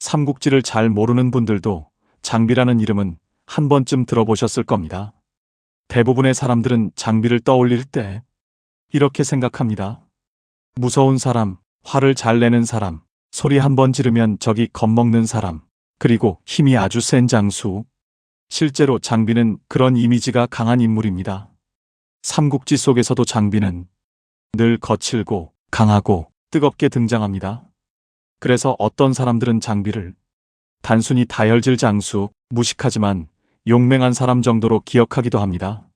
삼국지를 잘 모르는 분들도 장비라는 이름은 한 번쯤 들어보셨을 겁니다. 대부분의 사람들은 장비를 떠올릴 때 이렇게 생각합니다. 무서운 사람, 화를 잘 내는 사람, 소리 한 번 지르면 적이 겁먹는 사람, 그리고 힘이 아주 센 장수. 실제로 장비는 그런 이미지가 강한 인물입니다. 삼국지 속에서도 장비는 늘 거칠고 강하고 뜨겁게 등장합니다. 그래서 어떤 사람들은 장비를 단순히 다혈질 장수, 무식하지만 용맹한 사람 정도로 기억하기도 합니다.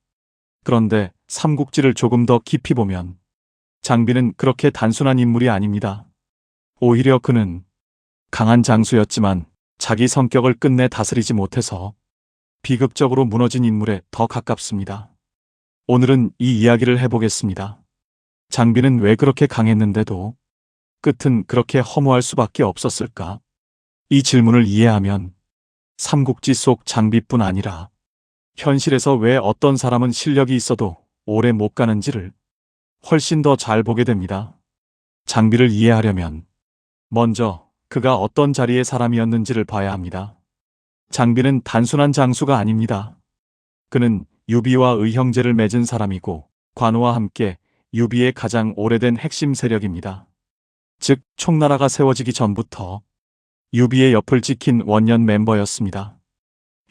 그런데 삼국지를 조금 더 깊이 보면 장비는 그렇게 단순한 인물이 아닙니다. 오히려 그는 강한 장수였지만 자기 성격을 끝내 다스리지 못해서 비극적으로 무너진 인물에 더 가깝습니다. 오늘은 이 이야기를 해보겠습니다. 장비는 왜 그렇게 강했는데도 끝은 그렇게 허무할 수밖에 없었을까? 이 질문을 이해하면 삼국지 속 장비뿐 아니라 현실에서 왜 어떤 사람은 실력이 있어도 오래 못 가는지를 훨씬 더 잘 보게 됩니다. 장비를 이해하려면 먼저 그가 어떤 자리의 사람이었는지를 봐야 합니다. 장비는 단순한 장수가 아닙니다. 그는 유비와 의형제를 맺은 사람이고 관우와 함께 유비의 가장 오래된 핵심 세력입니다. 즉, 총나라가 세워지기 전부터 유비의 옆을 지킨 원년 멤버였습니다.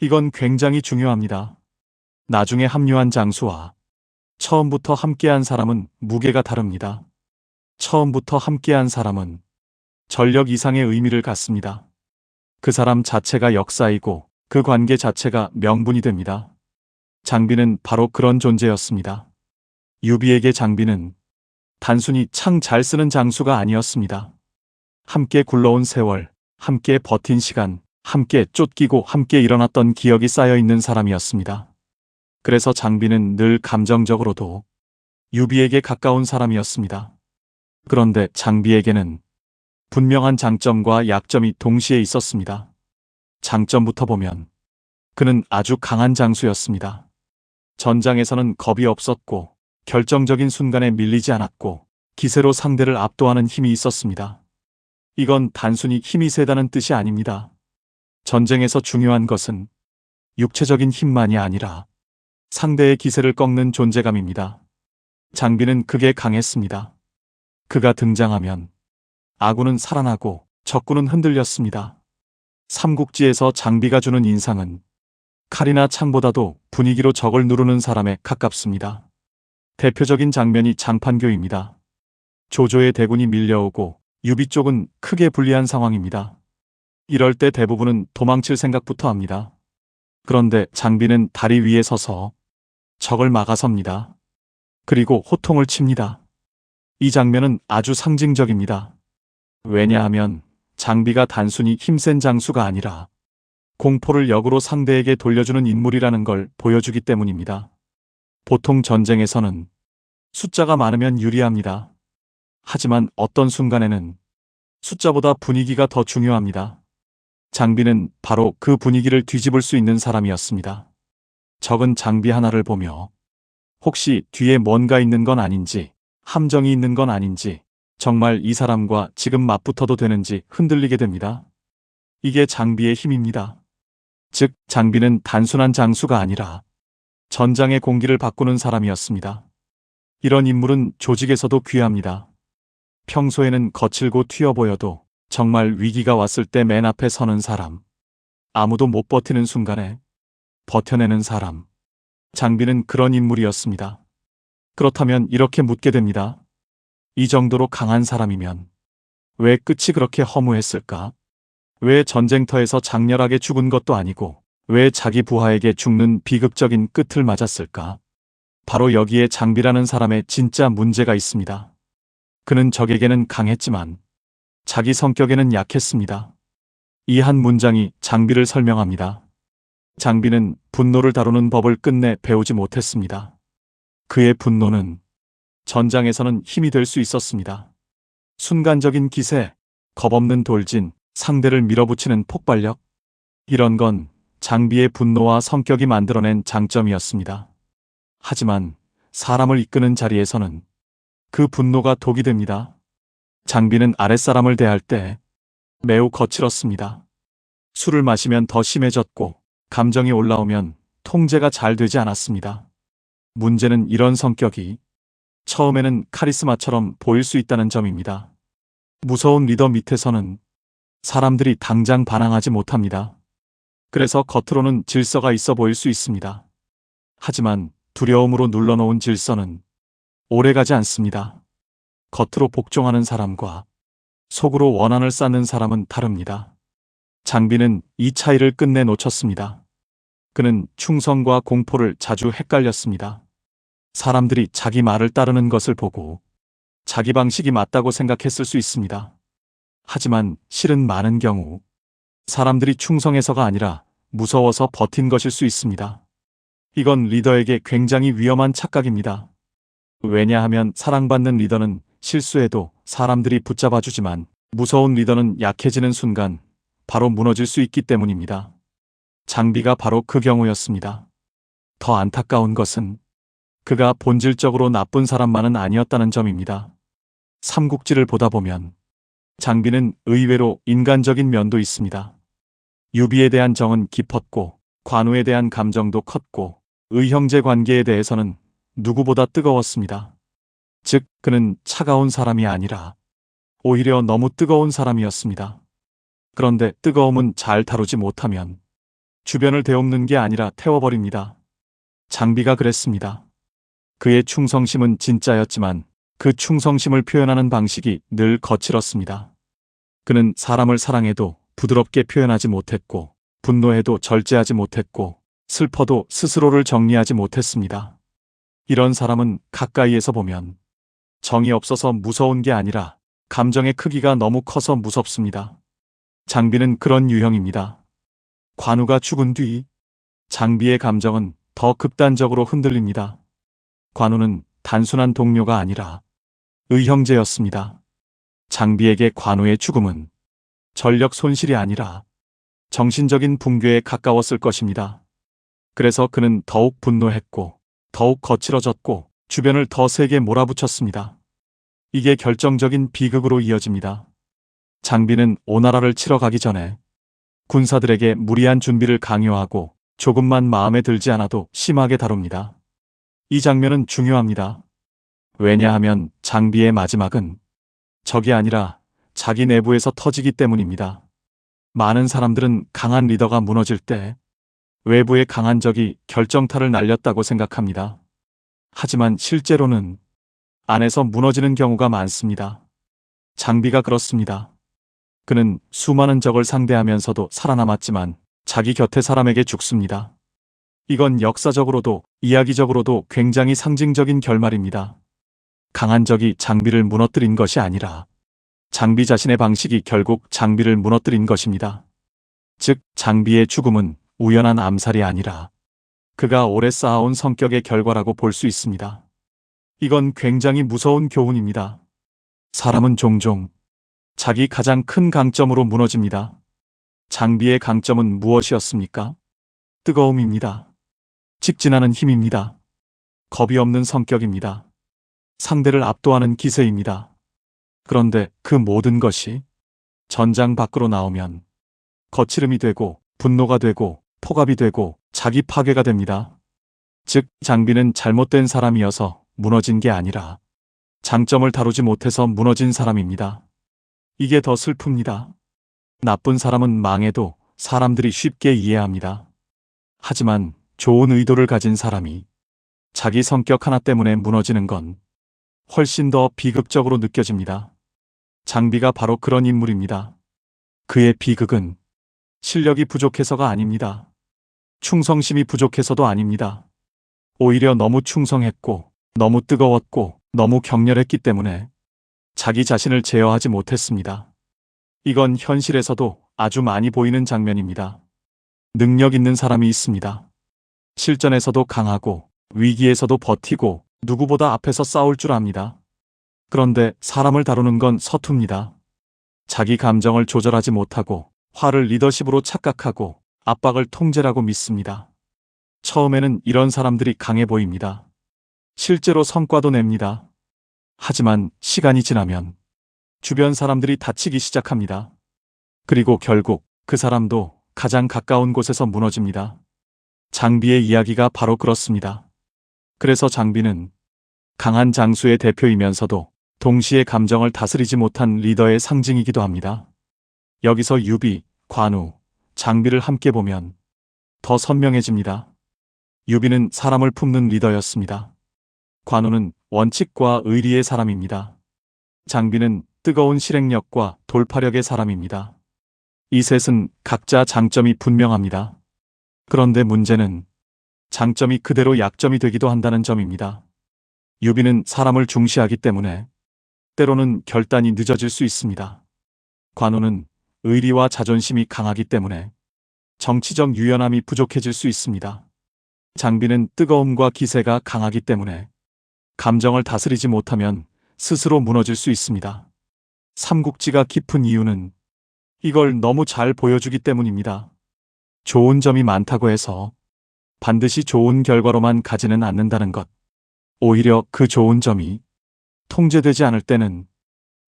이건 굉장히 중요합니다. 나중에 합류한 장수와 처음부터 함께한 사람은 무게가 다릅니다. 처음부터 함께한 사람은 전력 이상의 의미를 갖습니다. 그 사람 자체가 역사이고 그 관계 자체가 명분이 됩니다. 장비는 바로 그런 존재였습니다. 유비에게 장비는 단순히 창 잘 쓰는 장수가 아니었습니다. 함께 굴러온 세월, 함께 버틴 시간, 함께 쫓기고 함께 일어났던 기억이 쌓여있는 사람이었습니다. 그래서 장비는 늘 감정적으로도 유비에게 가까운 사람이었습니다. 그런데 장비에게는 분명한 장점과 약점이 동시에 있었습니다. 장점부터 보면 그는 아주 강한 장수였습니다. 전장에서는 겁이 없었고 결정적인 순간에 밀리지 않았고 기세로 상대를 압도하는 힘이 있었습니다. 이건 단순히 힘이 세다는 뜻이 아닙니다. 전쟁에서 중요한 것은 육체적인 힘만이 아니라 상대의 기세를 꺾는 존재감입니다. 장비는 그게 강했습니다. 그가 등장하면 아군은 살아나고 적군은 흔들렸습니다. 삼국지에서 장비가 주는 인상은 칼이나 창보다도 분위기로 적을 누르는 사람에 가깝습니다. 대표적인 장면이 장판교입니다. 조조의 대군이 밀려오고 유비 쪽은 크게 불리한 상황입니다. 이럴 때 대부분은 도망칠 생각부터 합니다. 그런데 장비는 다리 위에 서서 적을 막아섭니다. 그리고 호통을 칩니다. 이 장면은 아주 상징적입니다. 왜냐하면 장비가 단순히 힘센 장수가 아니라 공포를 역으로 상대에게 돌려주는 인물이라는 걸 보여주기 때문입니다. 보통 전쟁에서는 숫자가 많으면 유리합니다. 하지만 어떤 순간에는 숫자보다 분위기가 더 중요합니다. 장비는 바로 그 분위기를 뒤집을 수 있는 사람이었습니다. 적은 장비 하나를 보며 혹시 뒤에 뭔가 있는 건 아닌지, 함정이 있는 건 아닌지, 정말 이 사람과 지금 맞붙어도 되는지 흔들리게 됩니다. 이게 장비의 힘입니다. 즉, 장비는 단순한 장수가 아니라 전장의 공기를 바꾸는 사람이었습니다. 이런 인물은 조직에서도 귀합니다. 평소에는 거칠고 튀어 보여도 정말 위기가 왔을 때 맨 앞에 서는 사람, 아무도 못 버티는 순간에 버텨내는 사람, 장비는 그런 인물이었습니다. 그렇다면 이렇게 묻게 됩니다. 이 정도로 강한 사람이면 왜 끝이 그렇게 허무했을까? 왜 전쟁터에서 장렬하게 죽은 것도 아니고 왜 자기 부하에게 죽는 비극적인 끝을 맞았을까? 바로 여기에 장비라는 사람의 진짜 문제가 있습니다. 그는 적에게는 강했지만 자기 성격에는 약했습니다. 이 한 문장이 장비를 설명합니다. 장비는 분노를 다루는 법을 끝내 배우지 못했습니다. 그의 분노는 전장에서는 힘이 될 수 있었습니다. 순간적인 기세, 겁없는 돌진, 상대를 밀어붙이는 폭발력, 이런 건 장비의 분노와 성격이 만들어낸 장점이었습니다. 하지만 사람을 이끄는 자리에서는 그 분노가 독이 됩니다. 장비는 아랫사람을 대할 때 매우 거칠었습니다. 술을 마시면 더 심해졌고, 감정이 올라오면 통제가 잘 되지 않았습니다. 문제는 이런 성격이 처음에는 카리스마처럼 보일 수 있다는 점입니다. 무서운 리더 밑에서는 사람들이 당장 반항하지 못합니다. 그래서 겉으로는 질서가 있어 보일 수 있습니다. 하지만 두려움으로 눌러놓은 질서는 오래가지 않습니다. 겉으로 복종하는 사람과 속으로 원한을 쌓는 사람은 다릅니다. 장비는 이 차이를 끝내 놓쳤습니다. 그는 충성과 공포를 자주 헷갈렸습니다. 사람들이 자기 말을 따르는 것을 보고 자기 방식이 맞다고 생각했을 수 있습니다. 하지만 실은 많은 경우 사람들이 충성해서가 아니라 무서워서 버틴 것일 수 있습니다. 이건 리더에게 굉장히 위험한 착각입니다. 왜냐하면 사랑받는 리더는 실수해도 사람들이 붙잡아주지만 무서운 리더는 약해지는 순간 바로 무너질 수 있기 때문입니다. 장비가 바로 그 경우였습니다. 더 안타까운 것은 그가 본질적으로 나쁜 사람만은 아니었다는 점입니다. 삼국지를 보다 보면 장비는 의외로 인간적인 면도 있습니다. 유비에 대한 정은 깊었고 관우에 대한 감정도 컸고 의형제 관계에 대해서는 누구보다 뜨거웠습니다. 즉, 그는 차가운 사람이 아니라 오히려 너무 뜨거운 사람이었습니다. 그런데 뜨거움은 잘 다루지 못하면 주변을 데웁는 게 아니라 태워버립니다. 장비가 그랬습니다. 그의 충성심은 진짜였지만 그 충성심을 표현하는 방식이 늘 거칠었습니다. 그는 사람을 사랑해도 부드럽게 표현하지 못했고, 분노해도 절제하지 못했고, 슬퍼도 스스로를 정리하지 못했습니다. 이런 사람은 가까이에서 보면 정이 없어서 무서운 게 아니라 감정의 크기가 너무 커서 무섭습니다. 장비는 그런 유형입니다. 관우가 죽은 뒤 장비의 감정은 더 극단적으로 흔들립니다. 관우는 단순한 동료가 아니라 의형제였습니다. 장비에게 관우의 죽음은 전력 손실이 아니라 정신적인 붕괴에 가까웠을 것입니다. 그래서 그는 더욱 분노했고 더욱 거칠어졌고 주변을 더 세게 몰아붙였습니다. 이게 결정적인 비극으로 이어집니다. 장비는 오나라를 치러 가기 전에 군사들에게 무리한 준비를 강요하고 조금만 마음에 들지 않아도 심하게 다룹니다. 이 장면은 중요합니다. 왜냐하면 장비의 마지막은 적이 아니라 자기 내부에서 터지기 때문입니다. 많은 사람들은 강한 리더가 무너질 때 외부의 강한 적이 결정타를 날렸다고 생각합니다. 하지만 실제로는 안에서 무너지는 경우가 많습니다. 장비가 그렇습니다. 그는 수많은 적을 상대하면서도 살아남았지만 자기 곁의 사람에게 죽습니다. 이건 역사적으로도 이야기적으로도 굉장히 상징적인 결말입니다. 강한 적이 장비를 무너뜨린 것이 아니라 장비 자신의 방식이 결국 장비를 무너뜨린 것입니다. 즉, 장비의 죽음은 우연한 암살이 아니라 그가 오래 쌓아온 성격의 결과라고 볼 수 있습니다. 이건 굉장히 무서운 교훈입니다. 사람은 종종 자기 가장 큰 강점으로 무너집니다. 장비의 강점은 무엇이었습니까? 뜨거움입니다. 직진하는 힘입니다. 겁이 없는 성격입니다. 상대를 압도하는 기세입니다. 그런데 그 모든 것이 전장 밖으로 나오면 거칠음이 되고 분노가 되고 포갑이 되고 자기 파괴가 됩니다. 즉, 장비는 잘못된 사람이어서 무너진 게 아니라 장점을 다루지 못해서 무너진 사람입니다. 이게 더 슬픕니다. 나쁜 사람은 망해도 사람들이 쉽게 이해합니다. 하지만 좋은 의도를 가진 사람이 자기 성격 하나 때문에 무너지는 건 훨씬 더 비극적으로 느껴집니다. 장비가 바로 그런 인물입니다. 그의 비극은 실력이 부족해서가 아닙니다. 충성심이 부족해서도 아닙니다. 오히려 너무 충성했고, 너무 뜨거웠고, 너무 격렬했기 때문에 자기 자신을 제어하지 못했습니다. 이건 현실에서도 아주 많이 보이는 장면입니다. 능력 있는 사람이 있습니다. 실전에서도 강하고, 위기에서도 버티고, 누구보다 앞에서 싸울 줄 압니다. 그런데 사람을 다루는 건 서툽니다. 자기 감정을 조절하지 못하고 화를 리더십으로 착각하고 압박을 통제라고 믿습니다. 처음에는 이런 사람들이 강해 보입니다. 실제로 성과도 냅니다. 하지만 시간이 지나면 주변 사람들이 다치기 시작합니다. 그리고 결국 그 사람도 가장 가까운 곳에서 무너집니다. 장비의 이야기가 바로 그렇습니다. 그래서 장비는 강한 장수의 대표이면서도 동시에 감정을 다스리지 못한 리더의 상징이기도 합니다. 여기서 유비, 관우, 장비를 함께 보면 더 선명해집니다. 유비는 사람을 품는 리더였습니다. 관우는 원칙과 의리의 사람입니다. 장비는 뜨거운 실행력과 돌파력의 사람입니다. 이 셋은 각자 장점이 분명합니다. 그런데 문제는 장점이 그대로 약점이 되기도 한다는 점입니다. 유비는 사람을 중시하기 때문에 때로는 결단이 늦어질 수 있습니다. 관우는 의리와 자존심이 강하기 때문에 정치적 유연함이 부족해질 수 있습니다. 장비는 뜨거움과 기세가 강하기 때문에 감정을 다스리지 못하면 스스로 무너질 수 있습니다. 삼국지가 깊은 이유는 이걸 너무 잘 보여주기 때문입니다. 좋은 점이 많다고 해서 반드시 좋은 결과로만 가지는 않는다는 것. 오히려 그 좋은 점이 통제되지 않을 때는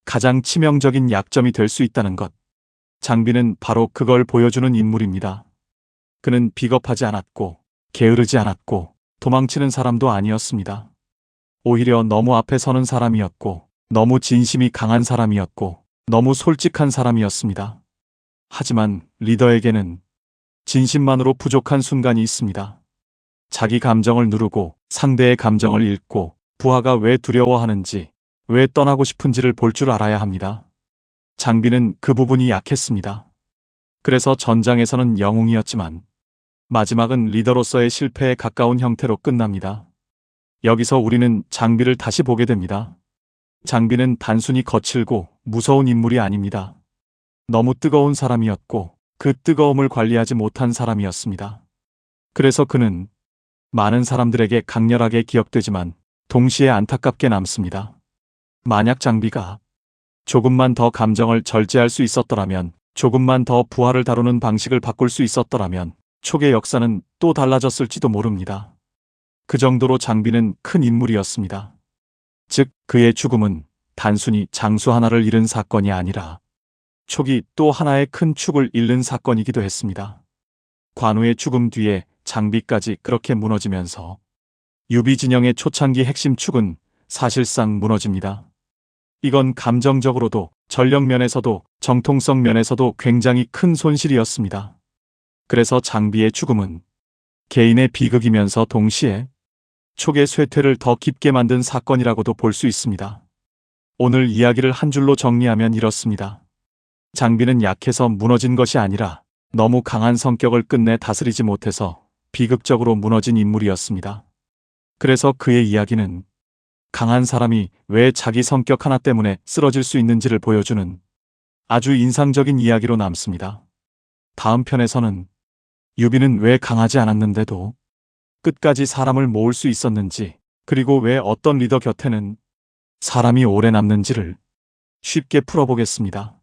가장 치명적인 약점이 될 수 있다는 것. 장비는 바로 그걸 보여주는 인물입니다. 그는 비겁하지 않았고, 게으르지 않았고, 도망치는 사람도 아니었습니다. 오히려 너무 앞에 서는 사람이었고, 너무 진심이 강한 사람이었고, 너무 솔직한 사람이었습니다. 하지만 리더에게는 진심만으로 부족한 순간이 있습니다. 자기 감정을 누르고 상대의 감정을 읽고 부하가 왜 두려워하는지, 왜 떠나고 싶은지를 볼 줄 알아야 합니다. 장비는 그 부분이 약했습니다. 그래서 전장에서는 영웅이었지만 마지막은 리더로서의 실패에 가까운 형태로 끝납니다. 여기서 우리는 장비를 다시 보게 됩니다. 장비는 단순히 거칠고 무서운 인물이 아닙니다. 너무 뜨거운 사람이었고 그 뜨거움을 관리하지 못한 사람이었습니다. 그래서 그는 많은 사람들에게 강렬하게 기억되지만 동시에 안타깝게 남습니다. 만약 장비가 조금만 더 감정을 절제할 수 있었더라면, 조금만 더 부하를 다루는 방식을 바꿀 수 있었더라면 촉의 역사는 또 달라졌을지도 모릅니다. 그 정도로 장비는 큰 인물이었습니다. 즉, 그의 죽음은 단순히 장수 하나를 잃은 사건이 아니라 촉이 또 하나의 큰 축을 잃는 사건이기도 했습니다. 관우의 죽음 뒤에 장비까지 그렇게 무너지면서 유비 진영의 초창기 핵심 축은 사실상 무너집니다. 이건 감정적으로도 전력 면에서도 정통성 면에서도 굉장히 큰 손실이었습니다. 그래서 장비의 죽음은 개인의 비극이면서 동시에 촉의 쇠퇴를 더 깊게 만든 사건이라고도 볼 수 있습니다. 오늘 이야기를 한 줄로 정리하면 이렇습니다. 장비는 약해서 무너진 것이 아니라 너무 강한 성격을 끝내 다스리지 못해서 비극적으로 무너진 인물이었습니다. 그래서 그의 이야기는 강한 사람이 왜 자기 성격 하나 때문에 쓰러질 수 있는지를 보여주는 아주 인상적인 이야기로 남습니다. 다음 편에서는 유비는 왜 강하지 않았는데도 끝까지 사람을 모을 수 있었는지, 그리고 왜 어떤 리더 곁에는 사람이 오래 남는지를 쉽게 풀어보겠습니다.